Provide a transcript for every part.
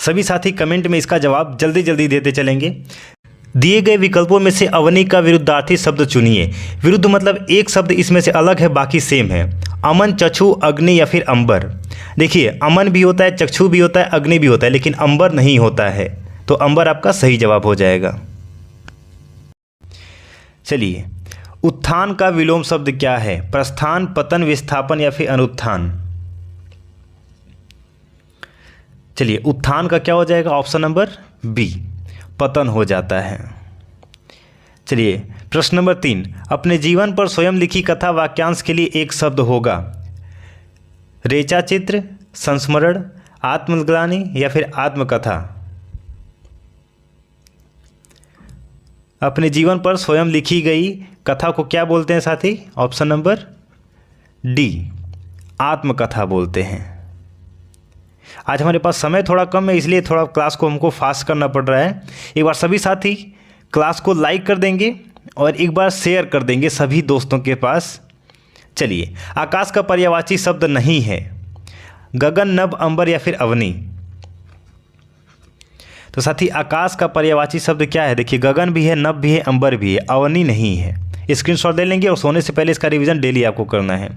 सभी साथी कमेंट में इसका जवाब जल्दी जल्दी देते चलेंगे। दिए गए विकल्पों में से अवनी का विरुद्धार्थी शब्द चुनिए। विरुद्ध मतलब एक शब्द इसमें से अलग है, बाकी सेम है। अमन, चक्षु, अग्नि या फिर अंबर। देखिए अमन भी होता है, चक्षु भी होता है, अग्नि भी होता है, लेकिन अंबर नहीं होता है, तो अंबर आपका सही जवाब हो जाएगा। चलिए, उत्थान का विलोम शब्द क्या है? प्रस्थान, पतन, विस्थापन या फिर अनुत्थान। चलिए, उत्थान का क्या हो जाएगा? ऑप्शन नंबर बी, पतन हो जाता है। चलिए, प्रश्न नंबर 3, अपने जीवन पर स्वयं लिखी कथा वाक्यांश के लिए एक शब्द होगा। रेचा चित्र, संस्मरण, आत्मग्लानि या फिर आत्मकथा। अपने जीवन पर स्वयं लिखी गई कथा को क्या बोलते हैं साथी? ऑप्शन नंबर डी, आत्मकथा बोलते हैं। आज हमारे पास समय थोड़ा कम है, इसलिए थोड़ा क्लास को हमको फास्ट करना पड़ रहा है। एक बार सभी साथी क्लास को लाइक कर देंगे और एक बार शेयर कर देंगे सभी दोस्तों के पास। चलिए, आकाश का पर्यायवाची शब्द नहीं है। गगन, नभ, अंबर या फिर अवनी। तो साथी आकाश का पर्यायवाची शब्द क्या है? देखिए गगन भी है, नभ भी है, अंबर भी है, अवनी नहीं है। स्क्रीनशॉट ले लेंगे और सोने से पहले इसका रिवीजन डेली आपको करना है।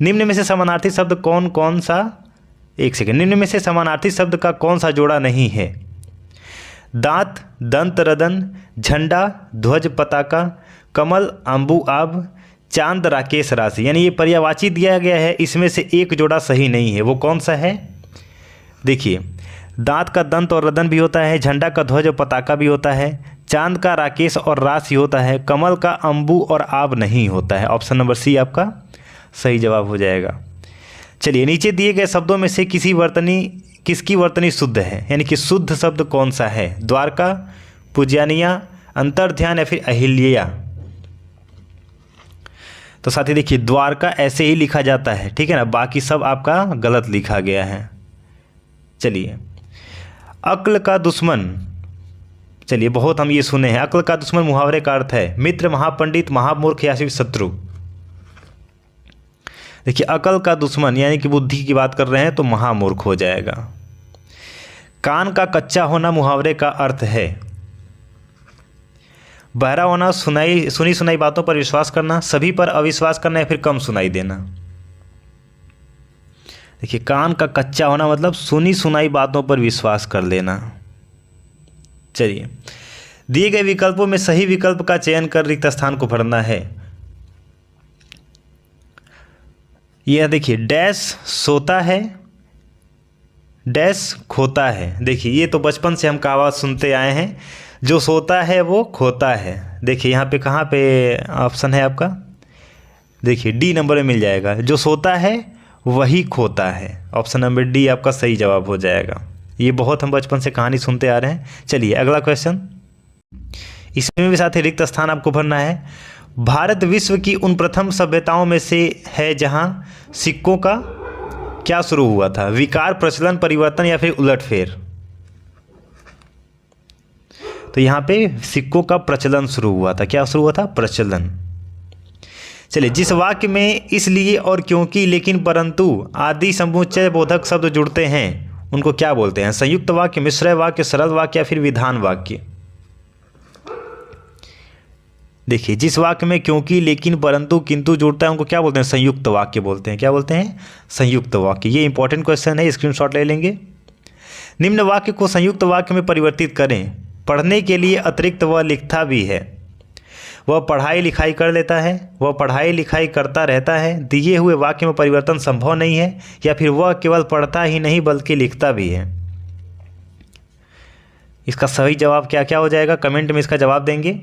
निम्न में से समानार्थी शब्द कौन कौन सा? एक सेकेंड, निम्न में से समानार्थी शब्द का कौन सा जोड़ा नहीं है? दांत, दंत, रदन, झंडा, ध्वज, पताका, कमल, अम्बु, आब, चांद, राकेश, राशि। यानी ये पर्यायवाची दिया गया है, इसमें से एक जोड़ा सही नहीं है। वो कौन सा है? देखिए, दांत का दंत और रदन भी होता है, झंडा का ध्वज और पताका भी होता है, चांद का राकेश और राशि होता है, कमल का अम्बु और आब नहीं होता है। ऑप्शन नंबर सी आपका सही जवाब हो जाएगा। चलिए, नीचे दिए गए शब्दों में से किसकी वर्तनी शुद्ध है? यानी कि शुद्ध शब्द कौन सा है? द्वारका, पूज्यानिया, अंतर्ध्यान या फिर अहिल्या। तो साथी देखिए, द्वारका ऐसे ही लिखा जाता है, ठीक है ना, बाकी सब आपका गलत लिखा गया है। चलिए, अक्ल का दुश्मन। चलिए, बहुत हम ये सुने हैं। अक्ल का दुश्मन मुहावरे का अर्थ है मित्र, महापंडित, महामूर्ख या फिर शत्रु। देखिए, अकल का दुश्मन यानी कि बुद्धि की बात कर रहे हैं तो महामूर्ख हो जाएगा। कान का कच्चा होना मुहावरे का अर्थ है बहरा होना, सुनी सुनाई बातों पर विश्वास करना, सभी पर अविश्वास करना या फिर कम सुनाई देना। देखिए, कान का कच्चा होना मतलब सुनी सुनाई बातों पर विश्वास कर लेना। चलिए, दिए गए विकल्पों में सही विकल्प का चयन कर रिक्त स्थान को भरना है। यह देखिए, डैश सोता है, डैश खोता है। देखिए, ये तो बचपन से हम कहावत सुनते आए हैं, जो सोता है वो खोता है। देखिए यहाँ पे कहाँ पे ऑप्शन है आपका? देखिए डी नंबर में मिल जाएगा, जो सोता है वही खोता है। ऑप्शन नंबर डी आपका सही जवाब हो जाएगा। ये बहुत हम बचपन से कहानी सुनते आ रहे हैं। चलिए अगला क्वेश्चन, इसमें भी साथ ही रिक्त स्थान आपको भरना है। भारत विश्व की उन प्रथम सभ्यताओं में से है जहां सिक्कों का क्या शुरू हुआ था? विकार, प्रचलन, परिवर्तन या फिर उलटफेर। तो यहाँ पे सिक्कों का प्रचलन शुरू हुआ था। क्या शुरू हुआ था? प्रचलन। चलिए, जिस वाक्य में इसलिए और क्योंकि, लेकिन, परंतु आदि समुच्चय बोधक शब्द जुड़ते हैं उनको क्या बोलते हैं? संयुक्त वाक्य, मिश्र वाक्य, सरल वाक्य या फिर विधान वाक्य। देखिए, जिस वाक्य में क्योंकि, लेकिन, परंतु, किंतु जुड़ता है उनको क्या बोलते हैं? संयुक्त वाक्य बोलते हैं। क्या बोलते हैं? संयुक्त वाक्य। ये इंपॉर्टेंट क्वेश्चन है, स्क्रीनशॉट ले लेंगे। निम्न वाक्य को संयुक्त वाक्य में परिवर्तित करें। पढ़ने के लिए अतिरिक्त वह लिखता भी है। वह पढ़ाई लिखाई कर लेता है। वह पढ़ाई लिखाई करता रहता है। दिए हुए वाक्य में परिवर्तन संभव नहीं है। या फिर वह केवल पढ़ता ही नहीं बल्कि लिखता भी है। इसका सही जवाब क्या क्या हो जाएगा? कमेंट में इसका जवाब देंगे।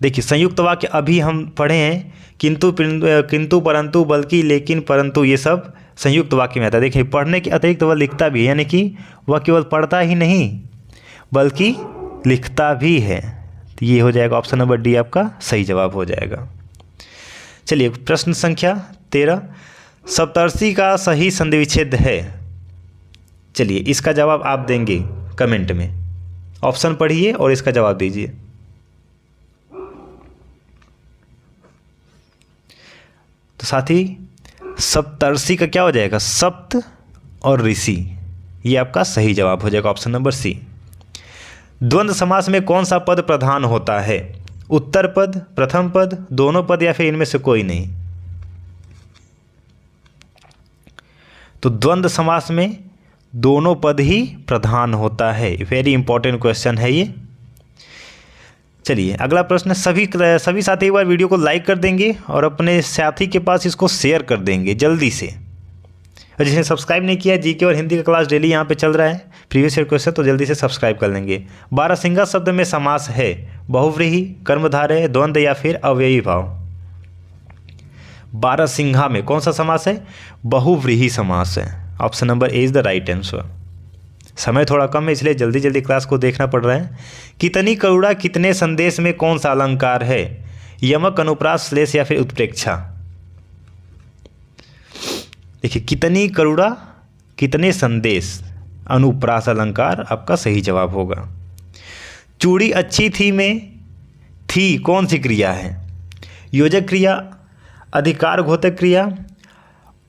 देखिए, संयुक्त वाक्य अभी हम पढ़े हैं, किंतु, परंतु, बल्कि, लेकिन, परंतु, ये सब संयुक्त वाक्य में आता है। देखिए, पढ़ने के अतिरिक्त वह लिखता भी है, यानी कि वह केवल पढ़ता ही नहीं बल्कि लिखता भी है। तो ये हो जाएगा ऑप्शन नंबर डी आपका सही जवाब हो जाएगा। चलिए प्रश्न संख्या 13, सप्तर्षि का सही संधि विच्छेद है। चलिए इसका जवाब आप देंगे कमेंट में। ऑप्शन पढ़िए और इसका जवाब दीजिए। तो साथी सप्तर्षि का क्या हो जाएगा? सप्त और ऋषि, ये आपका सही जवाब हो जाएगा ऑप्शन नंबर सी। द्वंद्व समास में कौन सा पद प्रधान होता है? उत्तर पद, प्रथम पद, दोनों पद या फिर इनमें से कोई नहीं? तो द्वंद्व समास में दोनों पद ही प्रधान होता है। वेरी इंपॉर्टेंट क्वेश्चन है ये। चलिए अगला प्रश्न, सभी साथी एक बार वीडियो को लाइक कर देंगे और अपने साथी के पास इसको शेयर कर देंगे जल्दी से। और जिसने सब्सक्राइब नहीं किया, जीके और हिंदी का क्लास डेली यहाँ पे चल रहा है, प्रीवियस ईयर क्वेश्चन, तो जल्दी से सब्सक्राइब कर लेंगे। बारहसिंगा शब्द में समास है बहुव्रीहि, कर्मधारय, द्वंद्व या फिर अव्ययी भाव? बारहसिंगा में कौन सा समास है? बहुव्रीहि समास है। Option number A is the right answer. समय थोड़ा कम है इसलिए जल्दी जल्दी क्लास को देखना पड़ रहा है। कितनी करुणा कितने संदेश में कौन सा अलंकार है? यमक, अनुप्रास, श्लेष या फिर उत्प्रेक्षा? देखिए, कितनी करुणा कितने संदेश, अनुप्रास अलंकार आपका सही जवाब होगा। चूड़ी अच्छी थी में थी कौन सी क्रिया है? योजक क्रिया, अधिकार घोतक क्रिया,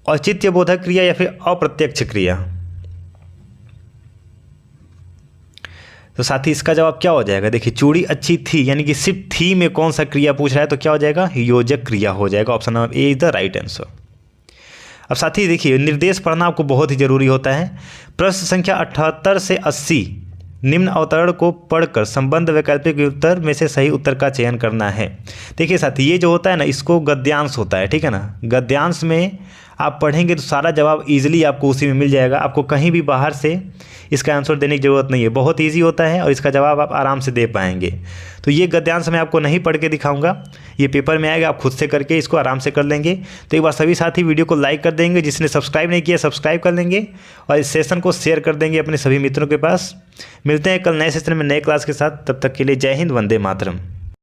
औचित्य बोधक क्रिया या फिर अप्रत्यक्ष क्रिया? तो साथी इसका जवाब क्या हो जाएगा? देखिए, चूड़ी अच्छी थी यानी कि सिर्फ थी में कौन सा क्रिया पूछ रहा है, तो क्या हो जाएगा? योजक क्रिया हो जाएगा। Option number A is the right answer. अब साथी देखिए, निर्देश पढ़ना आपको बहुत ही जरूरी होता है। प्रश्न संख्या 78 से 80 निम्न अवतरण को पढ़कर संबंध वैकल्पिक उत्तर में से सही उत्तर का चयन करना है। देखिए साथी, ये जो होता है ना, इसको गद्यांश होता है, ठीक है ना। गद्यांश में आप पढ़ेंगे तो सारा जवाब इजीली आपको उसी में मिल जाएगा। आपको कहीं भी बाहर से इसका आंसर देने की ज़रूरत नहीं है, बहुत इजी होता है और इसका जवाब आप आराम से दे पाएंगे। तो ये गद्यांश मैं आपको नहीं पढ़ के दिखाऊंगा, ये पेपर में आएगा, आप खुद से करके इसको आराम से कर लेंगे। तो एक बार सभी साथी वीडियो को लाइक कर देंगे, जिसने सब्सक्राइब नहीं किया सब्सक्राइब कर लेंगे और इस सेशन को शेयर कर देंगे अपने सभी मित्रों के पास। मिलते हैं कल नए सेशन में नए क्लास के साथ, तब तक के लिए जय हिंद, वंदे मातरम।